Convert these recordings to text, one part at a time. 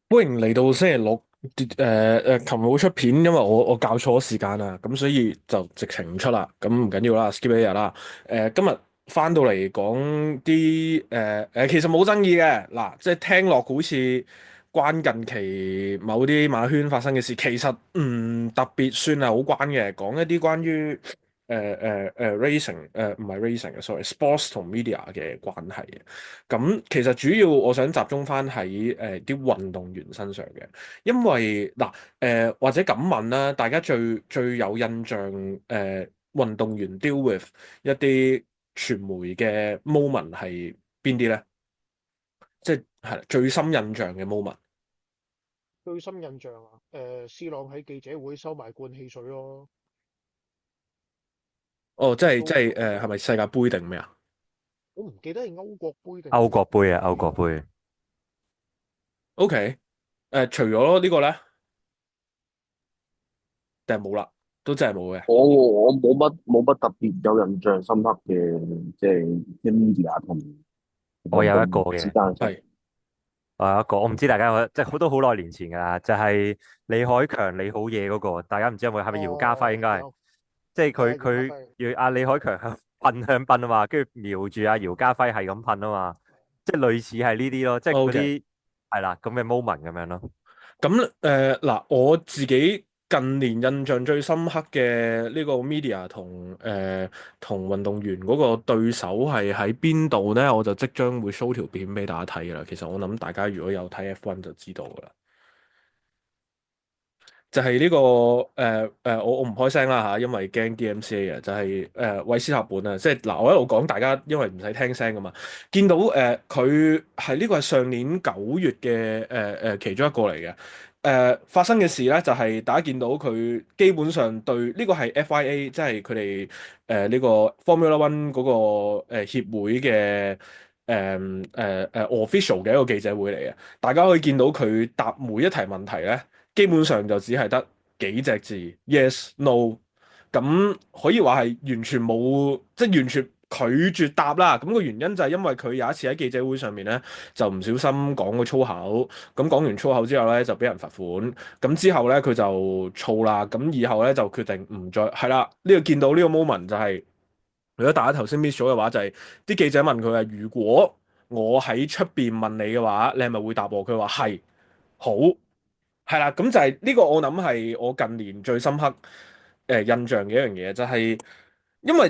歡迎嚟到星期六。琴日會出片，因為我校錯時間啊，咁所以就直情唔出啦。咁唔緊要啦，skip 一日啦。今日翻到嚟講啲其實冇爭議嘅嗱，即係聽落好似關近期某啲馬圈發生嘅事，其實唔特別算係好關嘅，講一啲關於racing 唔係 racing 嘅，sorry，sports 同 media 嘅關係嘅。咁其實主要我想集中翻喺啲運動員身上嘅，因為嗱或者咁問啦，大家最有印象運動員 deal with 一啲傳媒嘅 moment 係邊啲咧？即係最深印象嘅 moment。最深印象啊，C 朗喺記者會收埋罐汽水咯，哦，即係係都咪世界盃定咩啊我唔記得係歐國杯定歐係國杯啊，歐國咩杯。？OK，除咗呢個咧，定係冇啦，都真係冇嘅。我冇乜特別有印象深刻嘅，即係啲 media 同我有一運動員個嘅，之間嘅。係我有一個，我唔知大家即係好多年前噶啦，就係李海強你好嘢嗰個，大家唔知有冇係咪姚家輝應該係，哦，即係係啊，姚家佢輝，要阿李海強向噴啊嘛，跟住瞄住阿姚家輝係咁噴啊嘛，即係類似係呢啲咯，即係嗰，OK。啲係啦咁嘅 moment 咁樣咯。咁嗱，我自己近年印象最深刻嘅呢個 media 同運動員嗰個對手係喺邊度呢？我就即將會 show 條片俾大家睇㗎啦。其實我諗大家如果有睇 F1 就知道㗎啦。就係呢個我唔開聲啦嚇，因為驚 DMCA 啊，就係韋斯塔本啊，即係嗱，我一路講大家，因為唔使聽聲噶嘛，見到佢係呢個係上年9月嘅其中一個嚟嘅。發生嘅事咧，就係大家見到佢基本上對呢個係 FIA，即係佢哋呢個 Formula One 嗰個協會嘅official 嘅一個記者會嚟嘅。大家可以見到佢答每一題問題咧。基本上就只係得幾隻字 yes no，咁可以話係完全冇，即係完全拒絕答啦。咁個原因就係因為佢有一次喺記者會上面咧就唔小心講個粗口，咁講完粗口之後咧就俾人罰款，咁之後咧佢就燥啦，咁以後咧就決定唔再係啦。呢個見到呢個 moment 就係，如果大家頭先 miss 咗嘅話，就係啲記者問佢啊，如果我喺出邊問你嘅話，你係咪會答我？佢話係。好。係啦，咁就係呢個，我諗係我近年最深刻印象嘅一樣嘢，就係因為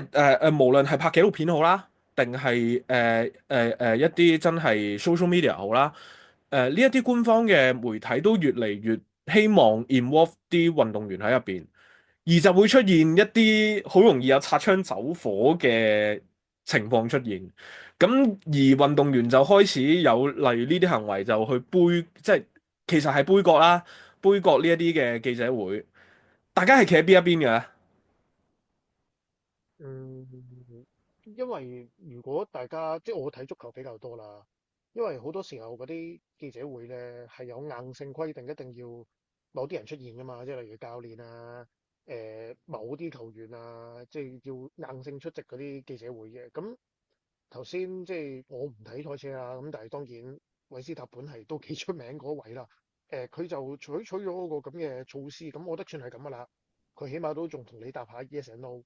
無論係拍紀錄片好啦，定係一啲真係 social media 好啦，呢一啲官方嘅媒體都越嚟越希望 involve 啲運動員喺入邊，而就會出現一啲好容易有擦槍走火嘅情況出現。咁而運動員就開始有例如呢啲行為，就去即係其實係杯葛啦，杯葛呢一啲嘅記者會。大家係企喺邊一邊嘅咧？嗯，因為如果大家即係我睇足球比較多啦，因為好多時候嗰啲記者會咧係有硬性規定，一定要某啲人出現噶嘛，即係例如教練啊，某啲球員啊，即係要硬性出席嗰啲記者會嘅。咁頭先即係我唔睇賽車啊，咁但係當然韋斯塔本係都幾出名嗰位啦。佢就取咗嗰個咁嘅措施，咁我覺得算係咁噶啦。佢起碼都仲同你答下 yes and no，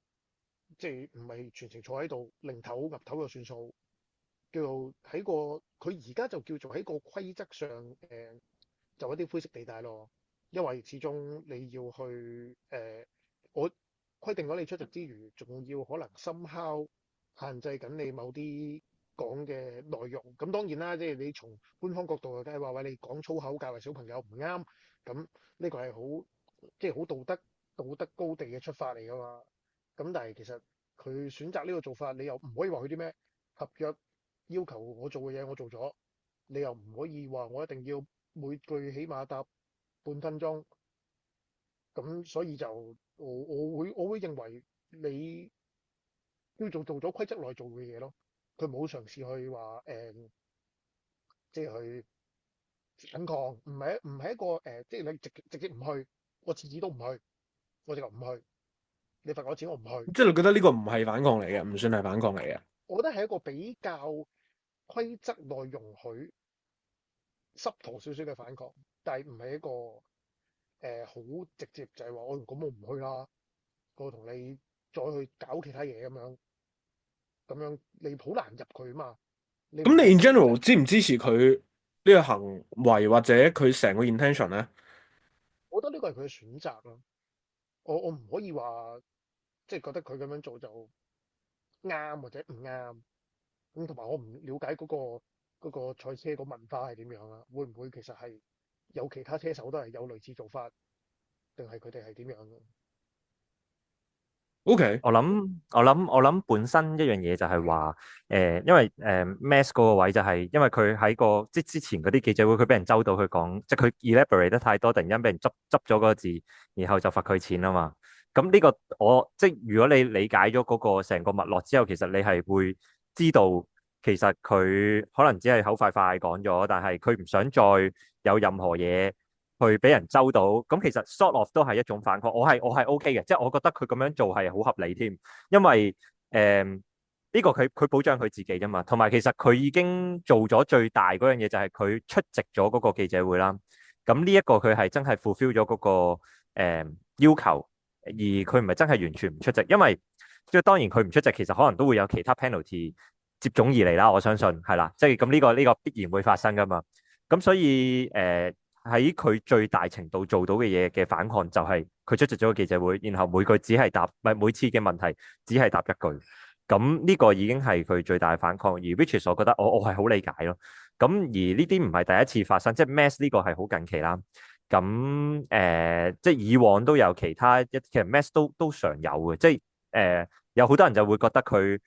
即係唔係全程坐喺度擰頭岌頭就算數，叫做喺個佢而家就叫做喺個規則上就一啲灰色地帶咯。因為始終你要去我規定咗你出席之餘，仲要可能深敲限制緊你某啲講嘅內容。咁當然啦，即係你從官方角度梗係話喂，你講粗口教壞小朋友唔啱，咁呢個係好即係好道德高地嘅出發嚟噶嘛。咁但係其實佢選擇呢個做法，你又唔可以話佢啲咩合約要求我做嘅嘢我做咗，你又唔可以話我一定要每句起碼答半分鐘。咁所以就我會認為你要做咗規則內做嘅嘢咯。佢冇嘗試去話即係去反抗，唔係一個即係你直接唔去，我次次都唔去，我直頭唔去，你罰我錢我唔去。即係你覺得呢個唔係反抗嚟嘅，唔算係反抗嚟嘅。我覺得係一個比較規則內容許，濕圖少少嘅反抗，但係唔係一個好直接，就係話我咁我唔去啦，我同你再去搞其他嘢咁樣你好難入佢嘛。你唔咁你 in 係一個 general 支唔支持佢呢個行為或者佢成個 intention 咧？我覺得呢個係佢嘅選擇咯。我唔可以話即係覺得佢咁樣做就啱或者唔啱。咁同埋我唔了解嗰個賽車個文化係點樣啦，會唔會其實係有其他車手都係有類似做法，定係佢哋係點樣嘅？OK，我諗本身一樣嘢就係話，因為Max 嗰個位就係因為佢喺個即之前嗰啲記者會，佢俾人周到佢講，即係佢 elaborate 得太多，突然間俾人執咗嗰個字，然後就罰佢錢啊嘛。咁呢個即如果你理解咗嗰個成個脈絡之後，其實你係會知道，其實佢可能只係口快快講咗，但係佢唔想再有任何嘢去俾人周到，咁其實 sort of 都係一種反抗，我係 OK 嘅，即係我覺得佢咁樣做係好合理添，因為呢個佢保障佢自己啫嘛，同埋其實佢已經做咗最大嗰樣嘢就係佢出席咗嗰個記者會啦，咁呢一個佢係真係 fulfill 咗嗰個要求，而佢唔係真係完全唔出席，因為即係當然佢唔出席，其實可能都會有其他 penalty 接踵而嚟啦，我相信係啦，即係咁呢個必然會發生噶嘛，咁所以喺佢最大程度做到嘅嘢嘅反抗就係佢出席咗個記者會，然後每句只係答，唔係每次嘅問題只係答一句。咁呢個已經係佢最大嘅反抗，而 which is 我覺得我係好理解咯。咁而呢啲唔係第一次發生，即係 Mass 呢個係好近期啦。咁即係以往都有其他其實 Mass 都常有嘅，即係有好多人就會覺得佢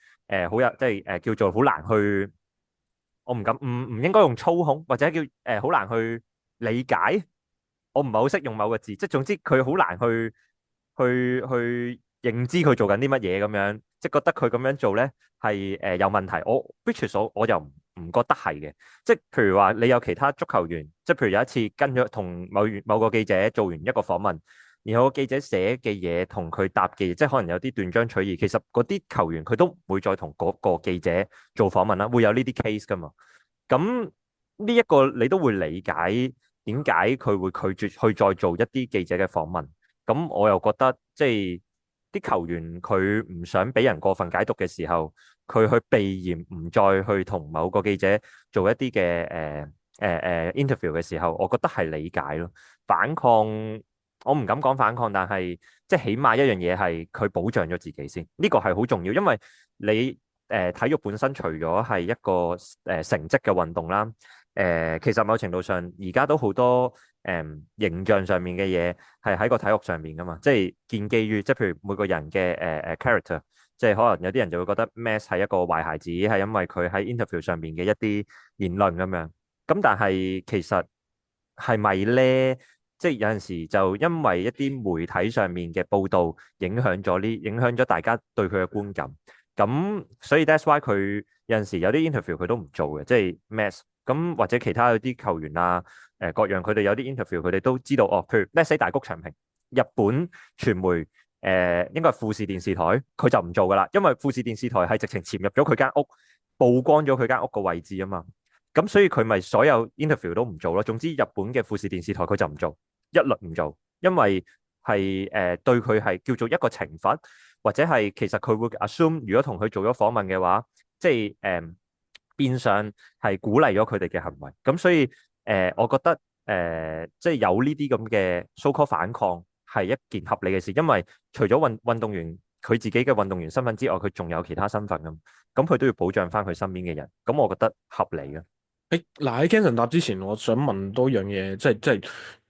好有即係叫做好難去，我唔應該用操控，或者叫好難去理解。我唔係好識用某個字，即係總之佢好難去認知佢做緊啲乜嘢咁樣，即係覺得佢咁樣做咧係有問題。which is 我又唔覺得係嘅，即係譬如話你有其他足球員，即係譬如有一次跟咗同某個記者做完一個訪問，然後個記者寫嘅嘢同佢答嘅嘢，即係可能有啲斷章取義，其實嗰啲球員佢都唔會再同嗰個記者做訪問啦，會有呢啲 case 噶嘛。咁呢一個你都會理解點解佢會拒絕去再做一啲記者嘅訪問。咁我又覺得即係啲球員佢唔想俾人過分解讀嘅時候，佢去避嫌唔再去同某個記者做一啲嘅interview 嘅時候，我覺得係理解咯。反抗我唔敢講反抗，但係即係起碼一樣嘢係佢保障咗自己先，呢個係好重要，因為你體育本身除咗係一個成績嘅運動啦，其實某程度上而家都好多形象上面嘅嘢係喺個體育上面噶嘛，即係建基於即係譬如每個人嘅character，即係可能有啲人就會覺得 Max 係一個壞孩子，係因為佢喺 interview 上面嘅一啲言論咁樣，咁但係其實係咪咧？即係有陣時就因為一啲媒體上面嘅報導影響咗大家對佢嘅觀感。咁所以 that's why 佢有陣時有啲 interview 佢都唔做嘅，即係 Max 咁或者其他有啲球員啊，各樣佢哋有啲 interview 佢哋都知道哦，譬如 let's say 大谷翔平，日本傳媒應該係富士電視台，佢就唔做噶啦，因為富士電視台係直情潛入咗佢間屋，曝光咗佢間屋個位置啊嘛，咁所以佢咪所有 interview 都唔做咯。總之日本嘅富士電視台佢就唔做，一律唔做，因為係對佢係叫做一個懲罰。或者係其實佢會 assume，如果同佢做咗訪問嘅話，即係變相係鼓勵咗佢哋嘅行為。咁所以我覺得即係有呢啲咁嘅 so-called 反抗係一件合理嘅事，因為除咗運動員佢自己嘅運動員身份之外，佢仲有其他身份咁佢都要保障翻佢身邊嘅人。咁我覺得合理嘅。嗱喺 Kenson 答之前，我想問多樣嘢，即係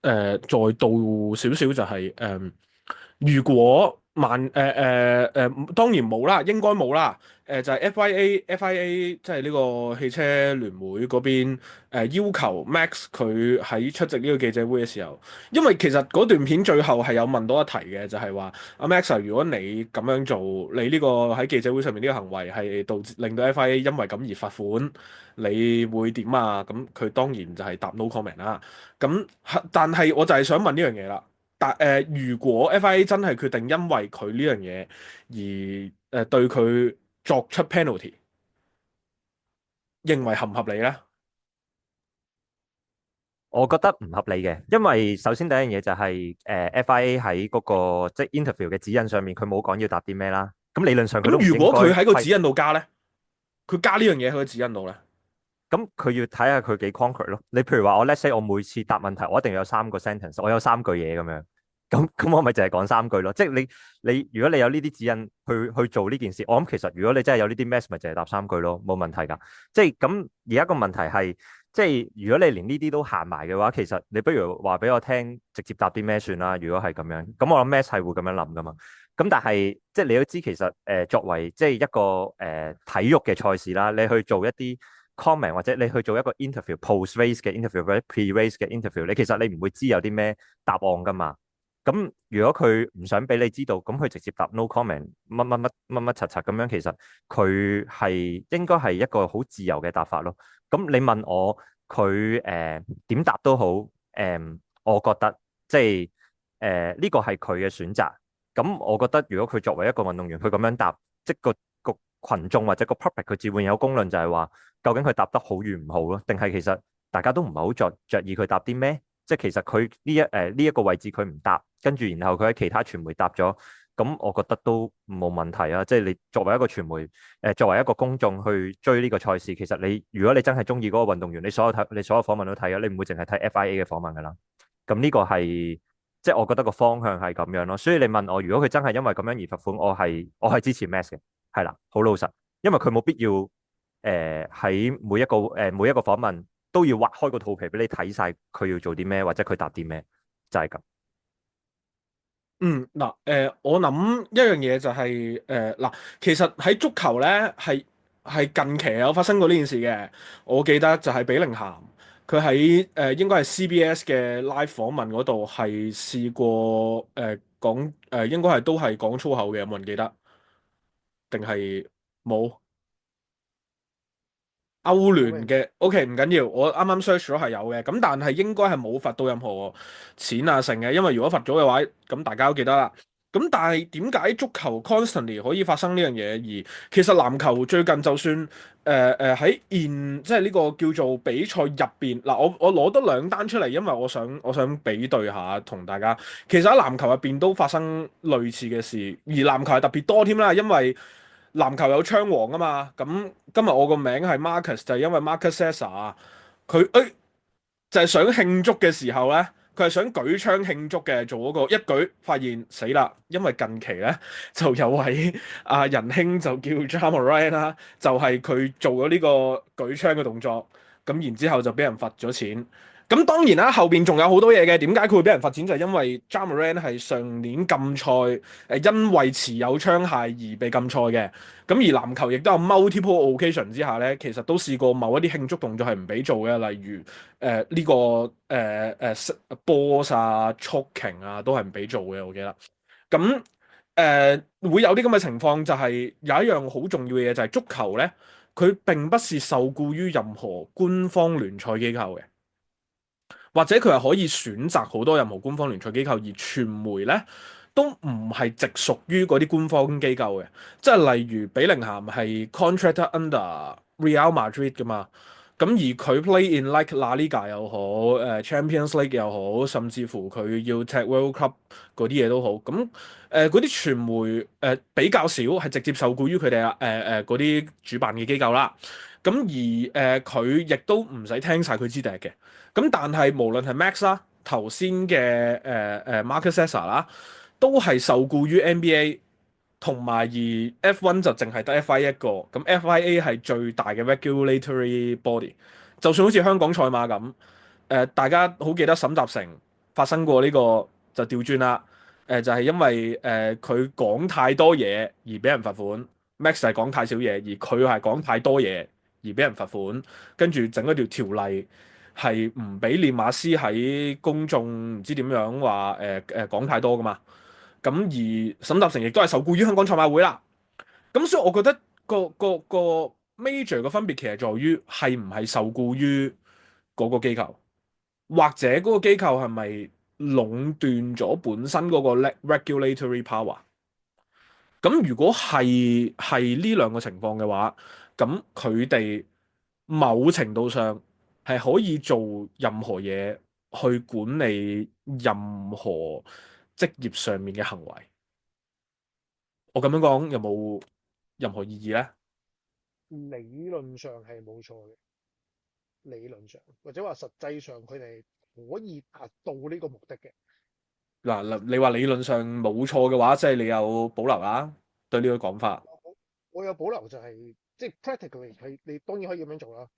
再到少少就係、如果當然冇啦，應該冇啦。就係 FIA 即係呢個汽車聯會嗰邊要求 Max 佢喺出席呢個記者會嘅時候，因為其實嗰段片最後係有問到一題嘅，就係話阿 Max 啊，如果你咁樣做，你呢個喺記者會上面呢個行為係導致令到 FIA 因為咁而罰款，你會點啊？咁佢當然就係答 no comment 啦。咁但係我就係想問呢樣嘢啦。如果 FIA 真係決定因為佢呢樣嘢而對佢作出 penalty，認為合唔合理咧？我覺得唔合理嘅，因為首先第一樣嘢就係FIA 喺嗰個即係 interview 嘅指引上面，佢冇講要答啲咩啦。咁理論上佢都唔咁如應該果佢喺個規指引度加咧，佢加呢樣嘢喺個指引度咧，咁佢要睇下佢幾 concrete 咯。你譬如話我 let's say 我每次答問題，我一定要有3個 sentence，我有3句嘢咁樣。咁我咪淨係講3句咯。即係你如果你有呢啲指引去做呢件事，我諗其實如果你真係有呢啲 mess，咪淨係答3句咯，冇問題㗎。即係咁而家個問題係，即係如果你連呢啲都行埋嘅話，其實你不如話俾我聽，直接答啲咩算啦。如果係咁樣，咁我諗 mess 係會咁樣諗㗎嘛。咁但係即係你都知，其實作為即係一個體育嘅賽事啦，你去做一啲 comment 或者你去做一個 interview post race 嘅 interview 或者 pre race 嘅 interview，你其實你唔會知有啲咩答案噶嘛。咁如果佢唔想俾你知道，咁佢直接答 no comment 乜乜乜乜乜柒柒咁樣，其實佢係應該係一個好自由嘅答法咯。咁你問我佢點答都好，我覺得即係呢個係佢嘅選擇。咁我覺得如果佢作為一個運動員，佢咁樣答，即個群眾或者個 public 佢自會有公論就係話，究竟佢答得好與唔好咯？定係其實大家都唔係好着意佢答啲咩？即係其實佢呢一個位置佢唔答，跟住然後佢喺其他傳媒答咗，咁我覺得都冇問題啊！即係你作為一個傳媒，作為一個公眾去追呢個賽事，其實如果你真係中意嗰個運動員，你所有訪問都睇啊，你唔會淨係睇 FIA 嘅訪問噶啦。咁呢個係即係我覺得個方向係咁樣咯。所以你問我，如果佢真係因為咁樣而罰款，我係支持 Max 嘅，係啦，好老實，因為佢冇必要喺每一個訪問都要挖開個肚皮俾你睇晒佢要做啲咩或者佢答啲咩，就係咁。嗱，我諗一樣嘢就係嗱，其實喺足球咧係近期有發生過呢件事嘅。我記得就係比寧咸，佢喺應該係 CBS 嘅 live 訪問嗰度係試過講應該係都係講粗口嘅，有冇人記得？定係冇？歐冇咩？聯嘅 OK 唔緊要，我啱啱 search 咗係有嘅，咁但係應該係冇罰到任何錢啊成嘅，因為如果罰咗嘅話，咁大家都記得啦。咁但係點解足球 constantly 可以發生呢樣嘢？而其實籃球最近就算喺即係呢個叫做比賽入邊嗱，我攞得兩單出嚟，因為我想比對下同大家。其實喺籃球入邊都發生類似嘅事，而籃球係特別多添啦，因為籃球有槍王啊嘛。咁今日我個名係 Marcus 就係因為 Marcus Sasser 佢就係想慶祝嘅時候咧，佢係想舉槍慶祝嘅，做嗰個一舉發現死啦，因為近期咧就有位仁兄就叫 Ja Morant 啦，就係佢做咗呢個舉槍嘅動作，咁然之後就俾人罰咗錢。咁當然啦，後邊仲有好多嘢嘅。點解佢會俾人罰錢？就係因為 Ja Morant 係上年禁賽，因為持有槍械而被禁賽嘅。咁而籃球亦都有 multiple occasion 之下咧，其實都試過某一啲慶祝動作係唔俾做嘅，例如呢個波啊、choking 啊都係唔俾做嘅，我記得。咁會有啲咁嘅情況，就係有一樣好重要嘅嘢，就係足球咧，佢並不是受僱於任何官方聯賽機構嘅。或者佢係可以選擇好多任何官方聯賽機構，而傳媒咧都唔係直屬於嗰啲官方機構嘅，即係例如比寧咸係 contract under Real Madrid 噶嘛，咁而佢 play in like La Liga 又好，Champions League 又好，甚至乎佢要踢 World Cup 嗰啲嘢都好，咁嗰啲傳媒比較少係直接受僱於佢哋嗰啲主辦嘅機構啦。咁而佢亦都唔使聽晒佢支笛嘅。咁但係無論係 Max 啦，頭先嘅Marcus Sasser 啦，都係受僱於 NBA，同埋而 F1 就淨係得 FIA 一個。咁 FIA 係最大嘅 regulatory body。就算好似香港賽馬咁，大家好記得沈集成發生過呢個就調轉啦。就係因為佢講太多嘢而俾人罰款，Max 係講太少嘢，而佢係講太多嘢而俾人罰款，跟住整一條條例係唔俾練馬師喺公眾唔知點樣話講太多噶嘛。咁而沈集成亦都係受僱於香港賽馬會啦。咁所以我覺得個 major 嘅分別其實在於係唔係受僱於嗰個機構，或者嗰個機構係咪壟斷咗本身嗰個 regulatory power。咁如果係呢兩個情況嘅話，咁佢哋某程度上係可以做任何嘢去管理任何職業上面嘅行為。我咁樣講有冇任何意義咧？理論上係冇錯嘅，理論上或者話實際上佢哋可以達到呢個目的嘅。嗱，你話理論上冇錯嘅話，即係你有保留啦，對呢個講法。我有保留就係、即係 practically 係你當然可以咁樣做啦。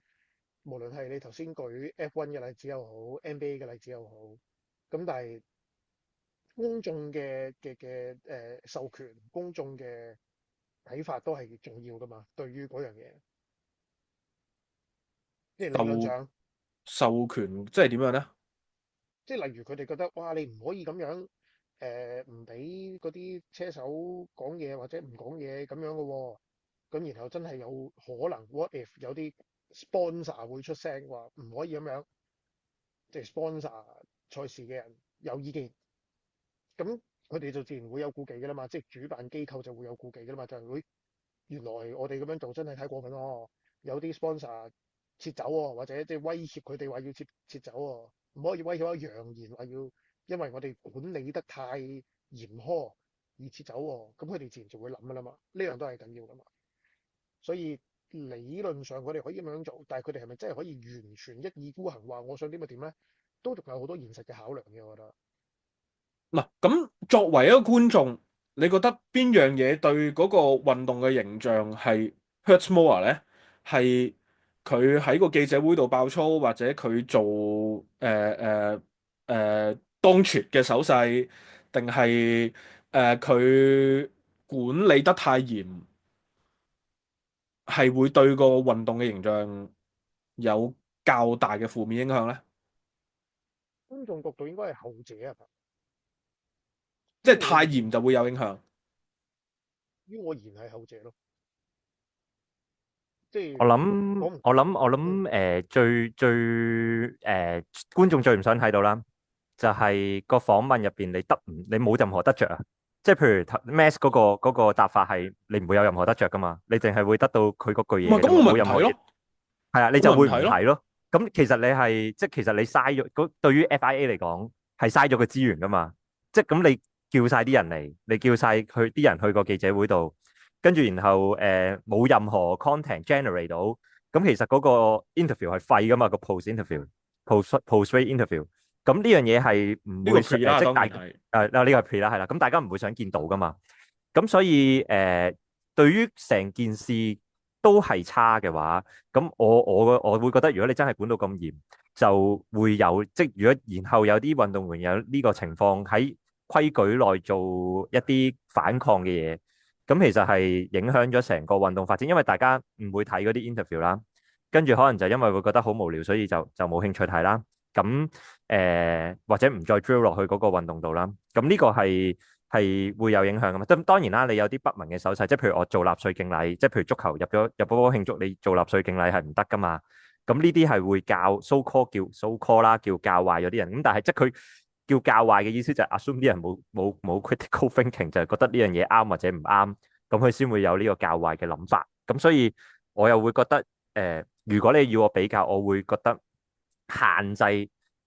無論係你頭先舉 F1 嘅例子又好，NBA 嘅例子又好，咁但係公眾嘅授權，公眾嘅睇法都係重要噶嘛。對於嗰樣嘢，即係理論授上，授權即係點樣咧？即係例如佢哋覺得哇，你唔可以咁樣唔俾嗰啲車手講嘢或者唔講嘢咁樣嘅喎。咁然後真係有可能 what if 有啲 sponsor 會出聲話唔可以咁樣，即係 sponsor 賽事嘅人有意見，咁佢哋就自然會有顧忌㗎啦嘛，即係主辦機構就會有顧忌㗎啦嘛，就係會原來我哋咁樣做真係太過分咯，有啲 sponsor 撤走喎，或者即係威脅佢哋話要撤走喎，唔可以威脅啊，揚言話要因為我哋管理得太嚴苛而撤走喎，咁佢哋自然就會諗㗎啦嘛，呢樣都係緊要㗎嘛。所以理論上佢哋可以咁樣做，但係佢哋係咪真係可以完全一意孤行話我想點就點咧？都仲有好多現實嘅考量嘅，我覺得。嗱，咁作為一個觀眾，你覺得邊樣嘢對嗰個運動嘅形象係 hurts more 咧？係佢喺個記者會度爆粗，或者佢做當撮嘅手勢，定係佢管理得太嚴，係會對個運動嘅形象有較大嘅負面影響咧？觀眾角度應該係後者啊，即係於我而太嚴就會有影響。於我而言係後者咯，即係我諗，講唔我諗，最觀眾最唔想睇到啦，就係個訪問入邊你冇任何得着啊！即係譬如 Max 嗰個答法係你唔會有任何得着噶嘛，你淨係會得到佢嗰句唔係咁，嘢嘅啫嘛，我咪冇任何嘢。唔睇咯，係啊，你我就會咪唔睇咯。唔睇咯。咁其實你係即係其實你嘥咗對於 FIA 嚟講係嘥咗個資源噶嘛。即係咁你叫晒啲人嚟，你叫晒佢啲人去個記者會度，跟住然後冇任何 content generate 到，咁其實嗰個 interview 係廢噶嘛，個 post race interview。咁呢樣嘢係唔呢個 會 pre 啦，即係大家當然係。呢個係 pre 啦，係啦。咁大家唔會想見到噶嘛。咁所以對於成件事都係差嘅話，咁我會覺得，如果你真係管到咁嚴，就會有即係如果然後有啲運動員有呢個情況喺規矩內做一啲反抗嘅嘢，咁其實係影響咗成個運動發展，因為大家唔會睇嗰啲 interview 啦，跟住可能就因為會覺得好無聊，所以就冇興趣睇啦。咁或者唔再 drill 落去嗰個運動度啦。咁呢個係會有影響噶嘛？咁當然啦，你有啲不文嘅手勢，即係譬如我做納粹敬禮，即係譬如足球入波慶祝，你做納粹敬禮係唔得噶嘛？咁呢啲係會教 so call 叫 so call 啦，叫教壞咗啲人。咁但係即係佢叫教壞嘅意思就係 assume 啲人冇 critical thinking，就係覺得呢樣嘢啱或者唔啱，咁佢先會有呢個教壞嘅諗法。咁所以我又會覺得如果你要我比較，我會覺得限制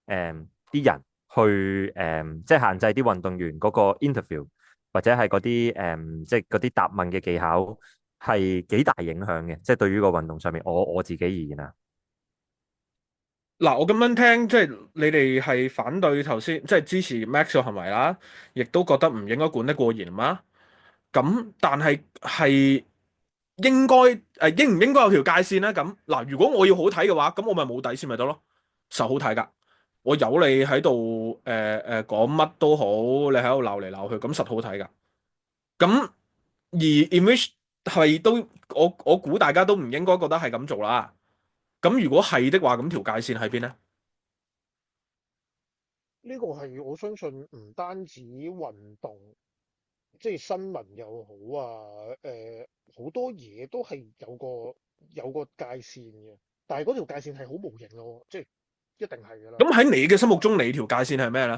啲人去即係限制啲運動員嗰個 interview 或者係嗰啲即係嗰啲答問嘅技巧係幾大影響嘅，即係對於個運動上面，我自己而言啊。嗱，我咁樣聽，即係你哋係反對頭先，即係支持 Max 嘅行為啦，亦都覺得唔應該管得過嚴嘛。咁但係應該應唔應該有條界線咧？咁嗱，如果我要好睇嘅話，咁我咪冇底線咪得咯，實好睇噶。我有你喺度講乜都好，你喺度鬧嚟鬧去，咁實好睇噶。咁而 in which 係都我估大家都唔應該覺得係咁做啦。咁如果係的話，咁條界線喺邊咧？呢個係我相信唔單止運動，即係新聞又好啊，好多嘢都係有個界線嘅，但係嗰條界線係好無形咯，即係一定係㗎啦。咁喺你嘅心目中，你條界線係咩咧？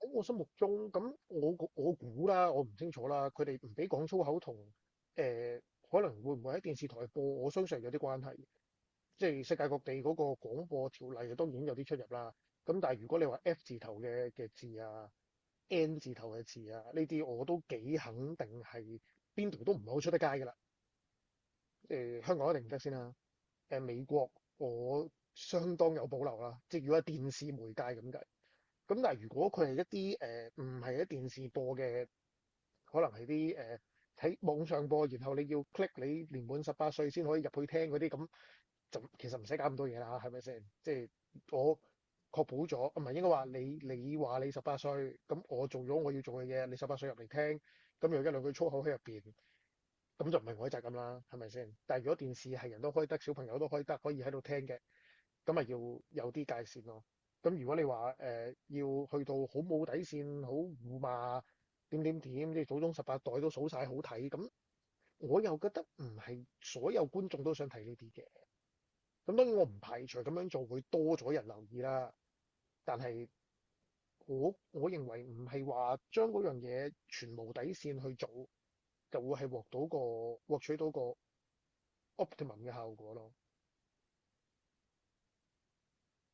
喺我心目中，咁我估啦，我唔清楚啦。佢哋唔俾講粗口同誒，可能會唔會喺電視台播？我相信有啲關係。即係世界各地嗰個廣播條例當然有啲出入啦。咁但係如果你話 F 字頭嘅字啊、N 字頭嘅字啊，呢啲我都幾肯定係邊度都唔係好出得街㗎啦。香港一定唔得先啦。美國我相當有保留啦，即係如果係電視媒介咁計。咁但係如果佢係一啲唔係喺電視播嘅，可能係啲喺網上播，然後你要 click 你年滿18歲先可以入去聽嗰啲，咁就其實唔使搞咁多嘢啦，係咪先？即係我確保咗，唔係應該話你話你18歲，咁我做咗我要做嘅嘢，你18歲入嚟聽，咁有一兩句粗口喺入邊，咁就唔係我嘅責任啦，係咪先？但係如果電視係人都開得，小朋友都開得，可以喺度聽嘅，咁咪要有啲界線咯。咁如果你話要去到好冇底線、好互罵點點點，即係祖宗18代都數晒好睇，咁我又覺得唔係所有觀眾都想睇呢啲嘅。咁當然我唔排除咁樣做會多咗人留意啦，但係我認為唔係話將嗰樣嘢全無底線去做，就會係獲取到個 optimum 嘅效果咯。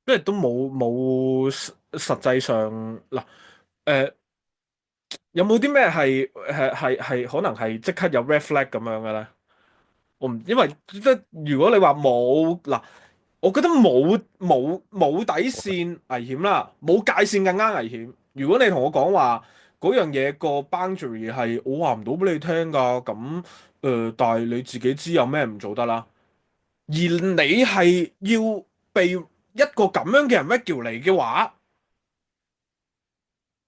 即係都冇實際上嗱，誒、有冇啲咩係可能係即刻有 red flag 咁樣嘅咧？我唔因為即係如果你話冇嗱，我覺得冇底線危險啦，冇界線更加危險。如果你同我講話嗰樣嘢個 boundary 係我話唔到俾你聽㗎，咁但係你自己知有咩唔做得啦。而你係要被一個咁樣嘅人 regulate 嚟嘅話，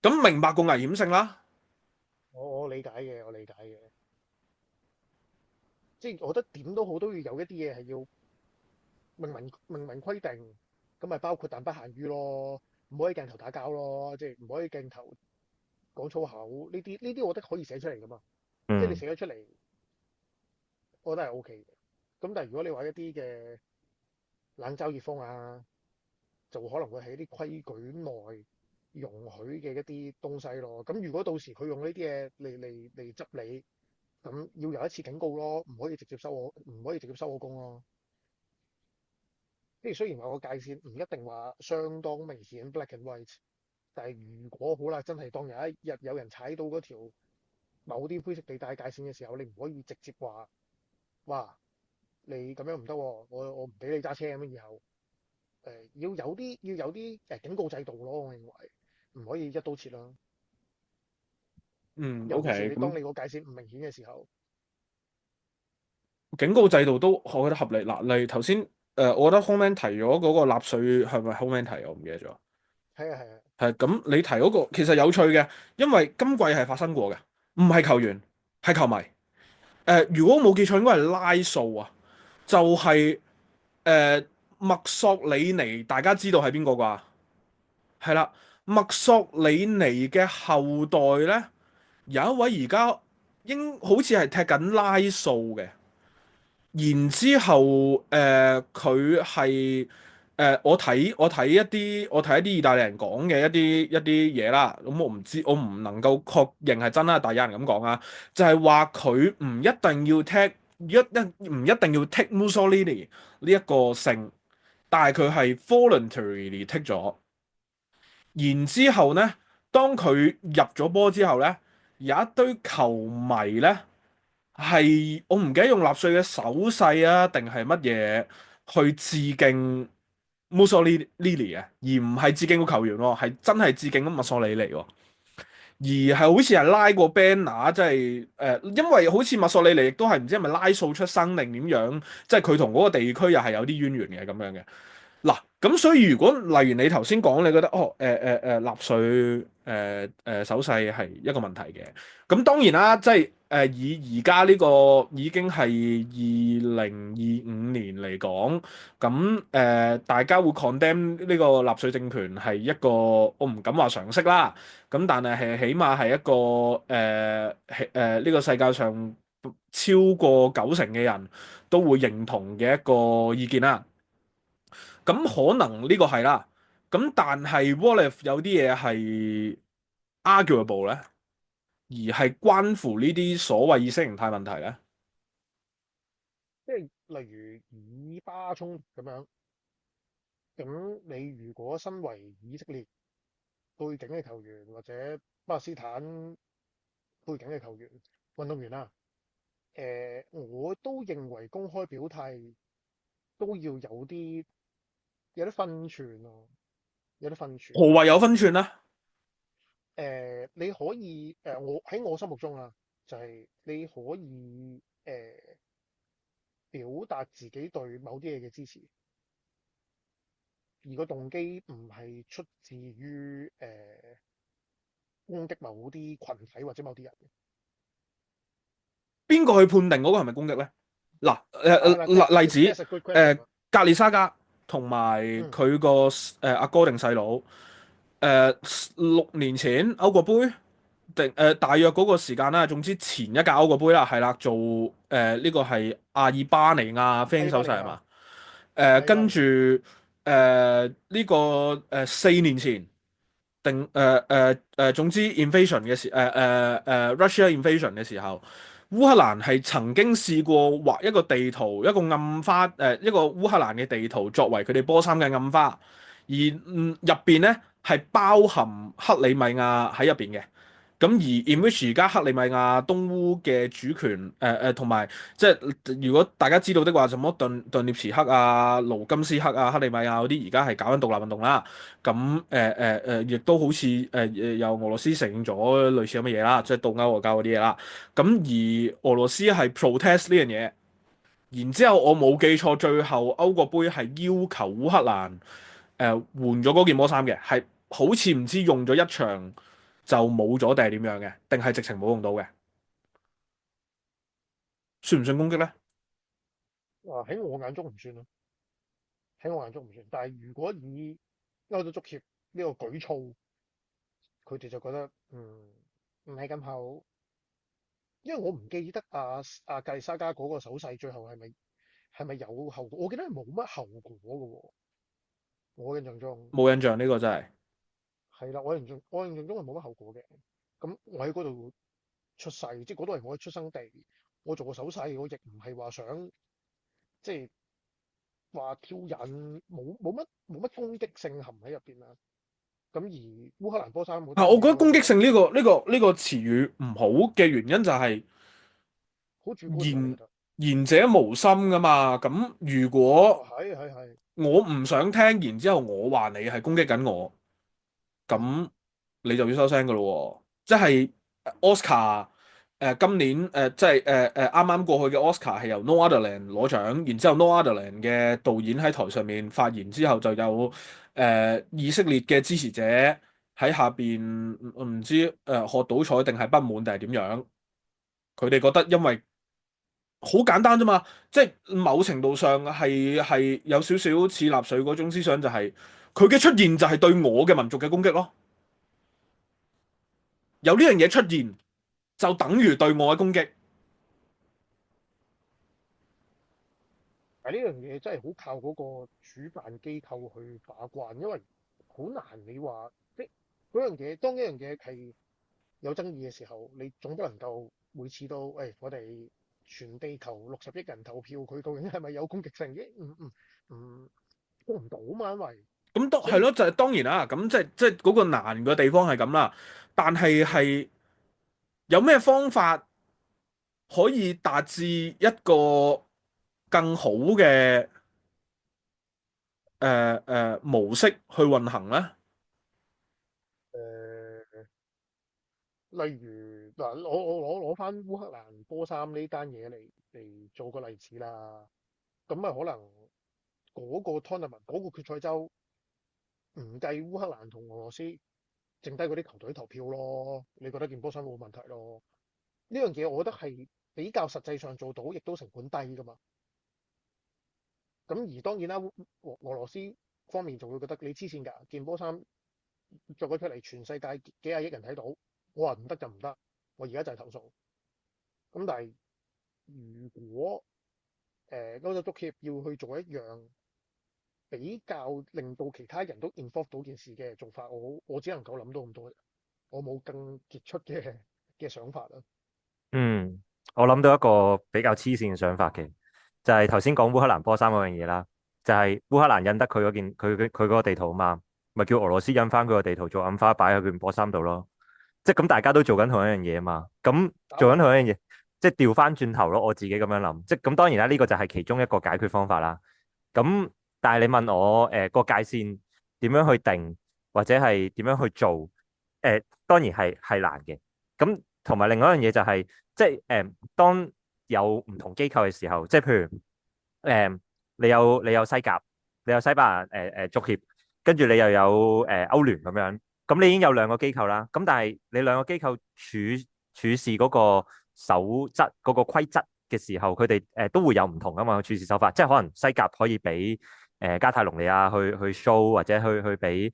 咁明白個危險性啦。我理解嘅，我理解嘅，即係我覺得點都好都要有一啲嘢係要明文規定，咁咪包括但不限於咯，唔可以鏡頭打交咯，即係唔可以鏡頭講粗口呢啲，我覺得可以寫出嚟噶嘛，即係你嗯寫咗出嚟，我覺得係 O K 嘅。咁但係如果你話一啲嘅冷嘲熱諷啊，就可能會喺啲規矩內容許嘅一啲東西咯。咁如果到時佢用呢啲嘢嚟執你，咁要有一次警告咯，唔可以直接收我工咯。即係雖然話個界線唔一定話相當明顯 black and white，但係如果好啦，真係當有一日有人踩到嗰條某啲灰色地帶界線嘅時候，你唔可以直接話，哇，你咁樣唔得喎，我唔俾你揸車咁樣以後，要有啲警告制度咯，我認為唔可以一刀切啦。嗯尤其是，OK，咁你當你個界線唔明顯嘅時候，警告制度都我覺得合理。嗱，例如頭先我覺得 Homeman 提咗嗰個納稅係咪 Homeman 提？我唔記得咗。係啊係啊，係咁，你提嗰個其實有趣嘅，因為今季係發生過嘅，唔係球員，係球迷。如果冇記錯，應該係拉素啊，就係墨索里尼，大家知道係邊個啩？係啦，墨索里尼嘅後代咧，有一位而家好似係踢緊拉素嘅。然之後，佢係我睇一啲意大利人講嘅一啲嘢啦。咁我唔知，我唔能夠確認係真啦，但有人咁講啊，就係話佢唔一定要 take Mussolini 呢一個姓，但係佢係 voluntarily take 咗。然之後呢，當佢入咗波之後呢，有一堆球迷呢。係我唔記得用納粹嘅手勢啊，定係乜嘢去致敬 Mussolini 啊，而唔係致敬個球員喎，係真係致敬墨索里尼喎。而係好似係拉過 banner，即係因為好似墨索里尼亦都係唔知係咪拉素出生定點樣，即係佢同嗰個地區又係有啲淵源嘅咁樣嘅。嗱，咁所以如果例如你頭先講，你覺得納粹手勢係一個問題嘅，咁當然啦，即係以而家呢個已經係2025年嚟講，咁大家會 condemn 呢個納粹政權係一個我唔敢話常識啦，咁但係起碼係一個呢個世界上超過90%嘅人都會認同嘅一個意見啦。咁可能呢個係啦，咁但係 what if 有啲嘢係 arguable 咧，而係關乎呢啲所謂意識形態問題咧？即係例如以巴衝突咁樣，咁你如果身為以色列背景嘅球員或者巴勒斯坦背景嘅球員運動員啦，我都認為公開表態都要有啲分寸咯，有啲分寸。何謂有分寸咧？你可以我喺我心目中啊，就係、你可以表達自己對某啲嘢嘅支持，而個動機唔係出自於攻擊某啲群體或者某啲人。邊個去判定嗰個係咪攻擊咧？嗱，嗱例子， that's a good question 啊。格列沙加同埋嗯，佢個阿哥定細佬，6年前歐國杯定大約嗰個時間啦，總之前一屆歐國杯啦，係啦，做呢個係阿爾巴尼亞飛阿鷹爾巴尼亞，手勢係嘛？阿爾巴跟住尼亞，呢個4年前。定總之 invasion 嘅時Russia invasion 嘅時候，烏克蘭係曾經試過畫一個地圖，一個暗花一個烏克蘭嘅地圖作為佢哋波衫嘅暗花，而入邊咧係包含克里米亞喺入邊嘅。咁而 in which 而家克里米亞東烏嘅主權同埋即係如果大家知道的話，什麼頓涅茨克啊、盧甘斯克啊、克里米亞嗰啲而家係搞緊獨立運動啦。咁亦都好似由俄羅斯承認咗類似咁嘅嘢啦，即係倒歐俄交嗰啲嘢啦。咁而俄羅斯係 protest 呢樣嘢，然之後我冇記錯，最後歐國杯係要求烏克蘭換咗嗰件波衫嘅，係好似唔知用咗一場就冇咗定係點樣嘅，定係直情冇用到嘅，算唔算攻擊咧？喺我眼中唔算咯，喺我眼中唔算。但係如果以歐洲足協呢個舉措，佢哋就覺得唔係咁好，因為我唔記得阿格里沙加嗰個手勢最後係咪有後果？我記得係冇乜後果嘅喎，我印象中冇印象呢個真係。係啦，我印象中係冇乜後果嘅。咁我喺嗰度出世，即係嗰度係我嘅出生地，我做個手勢，我亦唔係話想即係話挑釁，冇乜攻擊性含喺入邊啦。咁而烏克蘭波衫嗰啊，單嘢，我覺得我就覺得攻擊性呢個詞語唔好嘅原因就係好主觀嘅，我言覺得。言者無心噶嘛。咁如果係，我唔想聽，然之後我話你係攻擊緊我，嗯，咁你就要收聲噶咯喎。即係Oscar 今年即係啱啱過去嘅 Oscar 係由 No Other Land 攞獎，然之後 No Other Land 嘅導演喺台上面發言之後，就有以色列嘅支持者喺下邊唔知喝倒彩定係不滿定係點樣？佢哋覺得因為好簡單啫嘛，即係某程度上係有少少似納粹嗰種思想，就係佢嘅出現就係對我嘅民族嘅攻擊咯。有呢樣嘢出現，就等於對我嘅攻擊。但係呢樣嘢真係好靠嗰個主辦機構去把關，因為好難你話即係嗰樣嘢，當一樣嘢係有爭議嘅時候，你總不能夠每次都我哋全地球60億人投票，佢究竟係咪有攻擊性嘅？唔做唔到嘛，因為咁都所以係咯，就係當然啦。咁即係嗰個難嘅地方係咁啦。但係有咩方法可以達至一個更好嘅模式去運行咧？誒、例如嗱，我攞翻烏克蘭波衫呢單嘢嚟做個例子啦。咁啊，可能嗰個 tournament 嗰個決賽周唔計烏克蘭同俄羅斯，剩低嗰啲球隊投票咯。你覺得件波衫冇問題咯？呢樣嘢我覺得係比較實際上做到，亦都成本低噶嘛。咁而當然啦，俄羅斯方面就會覺得你黐線㗎，件波衫作咗出嚟，全世界幾廿億人睇到，我話唔得就唔得，我而家就係投訴。咁但係如果歐洲足協要去做一樣比較令到其他人都 involve 到件事嘅做法，我只能夠諗到咁多，我冇更傑出嘅想法啦。嗯，我諗到一個比較黐線嘅想法嘅，就係頭先講烏克蘭波衫嗰樣嘢啦，就係、烏克蘭印得佢嗰件佢嗰個地圖啊嘛，咪叫俄羅斯印翻佢個地圖做印花擺喺佢件波衫度咯。即係咁，大家都做緊同一樣嘢啊嘛。咁做緊同一樣嘢，即係調翻轉頭咯。我自己咁樣諗，即係咁當然啦，呢個就係其中一個解決方法啦。咁但係你問我個界線點樣去定，或者係點樣去做？當然係難嘅。咁同埋另外一樣嘢就係、即係當有唔同機構嘅時候，即係譬如你有西甲，你有西班牙足協，跟住你又有歐聯咁樣，咁你已經有兩個機構啦。咁但係你兩個機構處事嗰個守則嗰個規則嘅時候，佢哋都會有唔同噶嘛，處事手法。即係可能西甲可以俾加泰隆尼亞去 show，或者去俾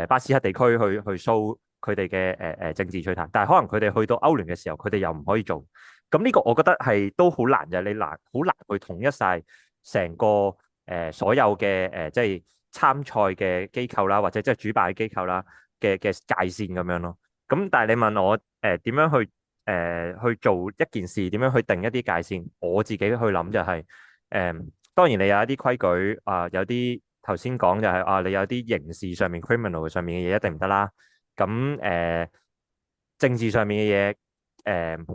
巴斯克地區去 show 佢哋嘅政治取態，但係可能佢哋去到歐聯嘅時候，佢哋又唔可以做。咁呢個我覺得係都好難嘅，你好難去統一晒成個所有嘅即係參賽嘅機構啦，或者即係主辦嘅機構啦嘅界線咁樣咯。咁但係你問我點樣去做一件事，點樣去定一啲界線，我自己去諗就係當然你有一啲規矩啊、有啲頭先講就係你有啲刑事上面 criminal 上面嘅嘢一定唔得啦。咁政治上面嘅嘢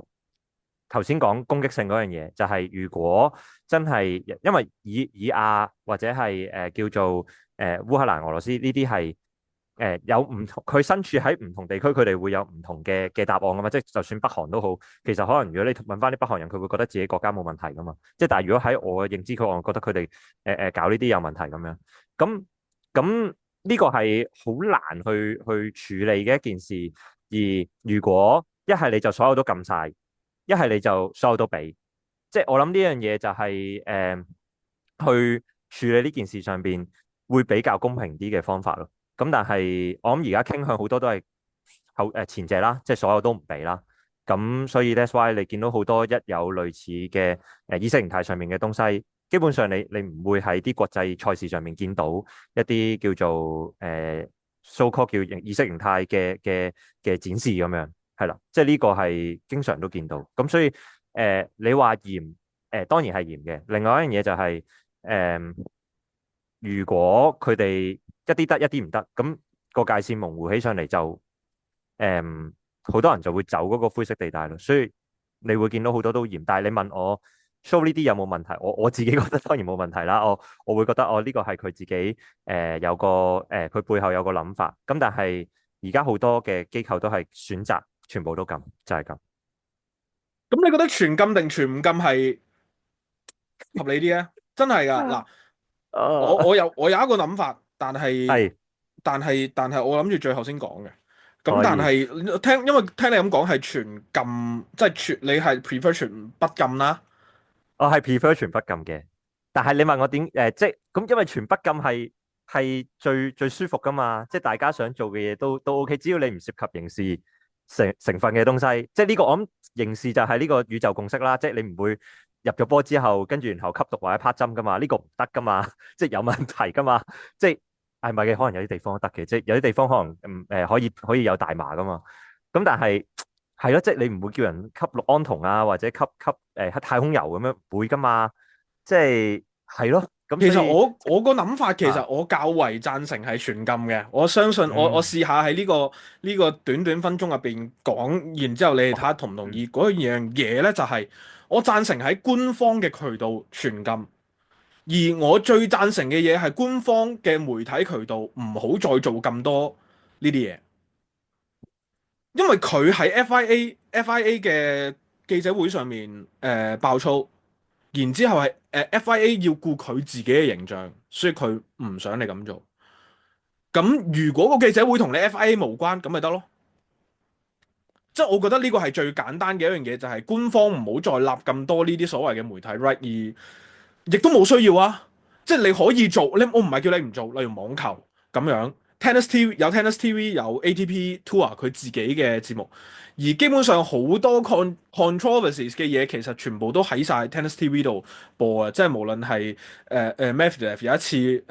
頭先講攻擊性嗰樣嘢，就係如果真係因為以亞或者係叫做烏克蘭、俄羅斯呢啲係有唔同，佢身處喺唔同地區，佢哋會有唔同嘅答案噶嘛。即係就算北韓都好，其實可能如果你問翻啲北韓人，佢會覺得自己國家冇問題噶嘛。即係但係如果喺我嘅認知，我覺得佢哋搞呢啲有問題咁樣。咁呢個係好難去處理嘅一件事。而如果一係你就所有都撳晒，一係你就所有都俾，即係我諗呢樣嘢就係去處理呢件事上邊會比較公平啲嘅方法咯。咁但係我諗而家傾向好多都係前者啦，即係所有都唔俾啦。咁所以 that's why 你見到好多一有類似嘅意識形態上面嘅東西，基本上你唔會喺啲國際賽事上面見到一啲叫做so called 叫意識形態嘅展示咁樣。係啦，即係呢個係經常都見到，咁所以你話嚴當然係嚴嘅。另外一樣嘢就係如果佢哋一啲得一啲唔得，咁個界線模糊起上嚟就好多人就會走嗰個灰色地帶咯。所以你會見到好多都嚴，但係你問我 show 呢啲有冇問題，我自己覺得當然冇問題啦。我會覺得呢個係佢自己有個佢背後有個諗法。咁但係而家好多嘅機構都係選擇全部都禁，就係咁。咁你覺得全禁定全唔禁係合理啲啊？真係噶嗱，我有一個諗法，但係係但係我諗住最後先講嘅。咁可以但係因為聽你咁講係全禁，即係你係 prefer 全不禁啦。我係 prefer 全不禁嘅，但係你問我點即係咁，因為全不禁係最舒服噶嘛，即係大家想做嘅嘢都 OK，只要你唔涉及刑事成分嘅東西，即係呢個我諗刑事就係呢個宇宙共識啦，即係你唔會入咗波之後跟住然後吸毒或者拍針噶嘛，呢個唔得噶嘛，即係有問題噶嘛，即係係咪嘅？可能有啲地方都得嘅，即係有啲地方可能可以有大麻噶嘛，咁但係。係咯，即係你唔會叫人吸氯胺酮啊，或者吸太空油咁樣，唔會噶嘛。即係咯，咁其實所以我個諗法，其實啊我較為贊成係全禁嘅。我相信我試下喺呢個短短分鐘入邊講，然之後你哋睇下同唔同意嗰樣嘢呢，就係我贊成喺官方嘅渠道全禁，而我最贊成嘅嘢係官方嘅媒體渠道唔好再做咁多呢啲嘢。因為佢喺 FIA 嘅記者會上面爆粗，然之後係FIA 要顧佢自己嘅形象，所以佢唔想你咁做。咁如果個記者會同你 FIA 無關，咁咪得咯。即係我覺得呢個係最簡單嘅一樣嘢，就係官方唔好再立咁多呢啲所謂嘅媒體 right，而亦都冇需要啊。即係你可以做，我唔係叫你唔做，例如網球咁樣。Tennis TV 有 Tennis TV 有 ATP Tour 佢自己嘅節目，而基本上好多 controversies 嘅嘢其實全部都喺晒 Tennis TV 度播啊！即係無論係Medvedev 有一次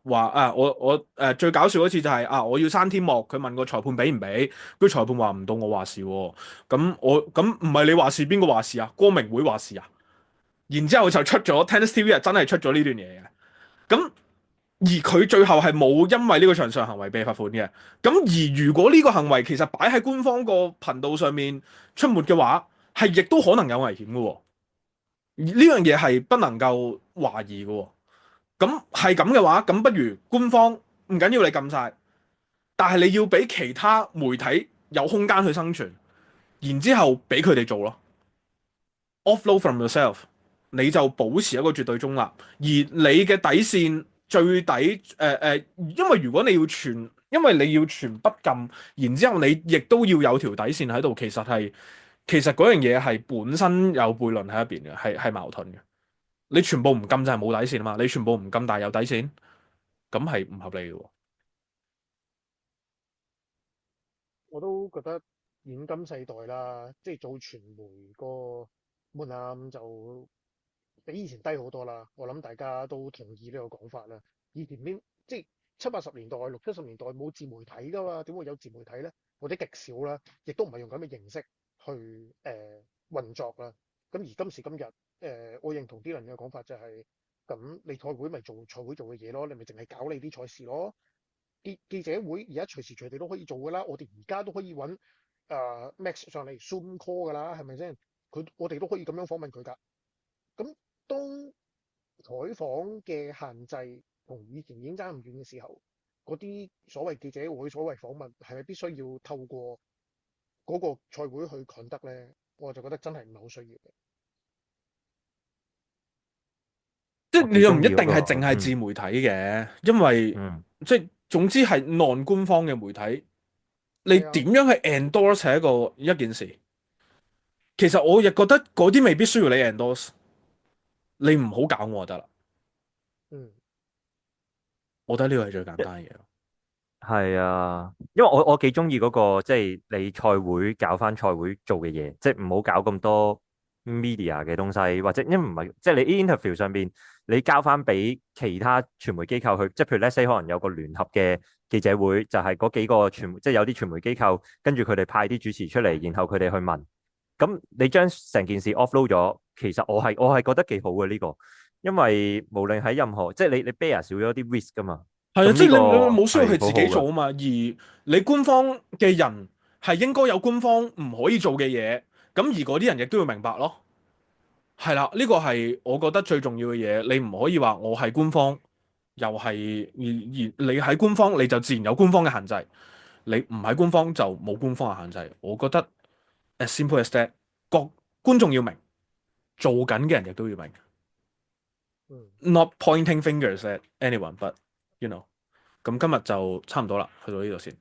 話我最搞笑嗰次就係我要閂天幕，佢問個裁判俾唔俾，跟住裁判話唔到我話事喎，咁唔係你話事邊個話事啊？光明會話事啊？然之後就出咗 Tennis TV 係真係出咗呢段嘢嘅。咁而佢最後係冇因為呢個場上行為被罰款嘅。咁而如果呢個行為其實擺喺官方個頻道上面出沒嘅話，係亦都可能有危險嘅喎。而呢樣嘢係不能夠懷疑嘅喎。咁係咁嘅話，咁不如官方唔緊要你禁晒，但係你要俾其他媒體有空間去生存，然之後俾佢哋做咯。Offload from yourself，你就保持一個絕對中立，而你嘅底線最底因為如果你要傳，因為你要傳不禁，然之後你亦都要有條底線喺度，其實嗰樣嘢係本身有悖論喺一邊嘅，係矛盾嘅。你全部唔禁就係冇底線啊嘛，你全部唔禁但係有底線，咁係唔合理嘅喎。我都覺得現今世代啦，即係做傳媒個門檻就比以前低好多啦。我諗大家都同意呢個講法啦。以前邊即係70、80年代、60、70年代冇自媒體噶嘛，點會有自媒體咧？或者極少啦，亦都唔係用咁嘅形式去運作啦。咁而今時今日，我認同啲人嘅講法就係、咁你賽會咪做賽會做嘅嘢咯，你咪淨係搞你啲賽事咯。記者會而家隨時隨地都可以做噶啦，我哋而家都可以揾Max 上嚟 Zoom call 噶啦，係咪先？我哋都可以咁樣訪問佢噶。咁當採訪嘅限制同以前已經爭唔遠嘅時候，嗰啲所謂記者會、所謂訪問係咪必須要透過嗰個賽會去 conduct 咧？我就覺得真係唔係好需要嘅。即係你又唔一我幾中意嗰個，定係淨係自媒體嘅，因為嗯，即係總之係 non 官方嘅媒體，你係啊，點樣去 endorse 係一件事。其實我亦覺得嗰啲未必需要你 endorse，你唔好搞我就得啦。嗯，我覺得呢個係最簡單嘅嘢。係啊，因為我幾中意嗰個即係你賽會搞翻賽會做嘅嘢，即係唔好搞咁多 media 嘅東西，或者因為唔係即係你 interview 上邊你交翻俾其他傳媒機構去，即係譬如 let's say 可能有個聯合嘅記者會，就係嗰幾個傳媒，即係有啲傳媒機構跟住佢哋派啲主持出嚟，然後佢哋去問，咁你將成件事 offload 咗，其實我係覺得幾好嘅呢個，因為無論喺任何即係你 bear 少咗啲 risk 噶嘛。係啊，即係咁呢個你冇需要佢自係好好嘅，己做啊嘛，而你官方嘅人係應該有官方唔可以做嘅嘢，咁而嗰啲人亦都要明白咯。係啦，呢個係我覺得最重要嘅嘢。你唔可以話我係官方，又係而你喺官方你就自然有官方嘅限制，你唔喺官方就冇官方嘅限制。我覺得 as simple as that，各觀眾要明，做緊嘅人亦都要明。嗯，Not pointing fingers at anyone，but you know。咁今日就差唔多啦，去到呢度先。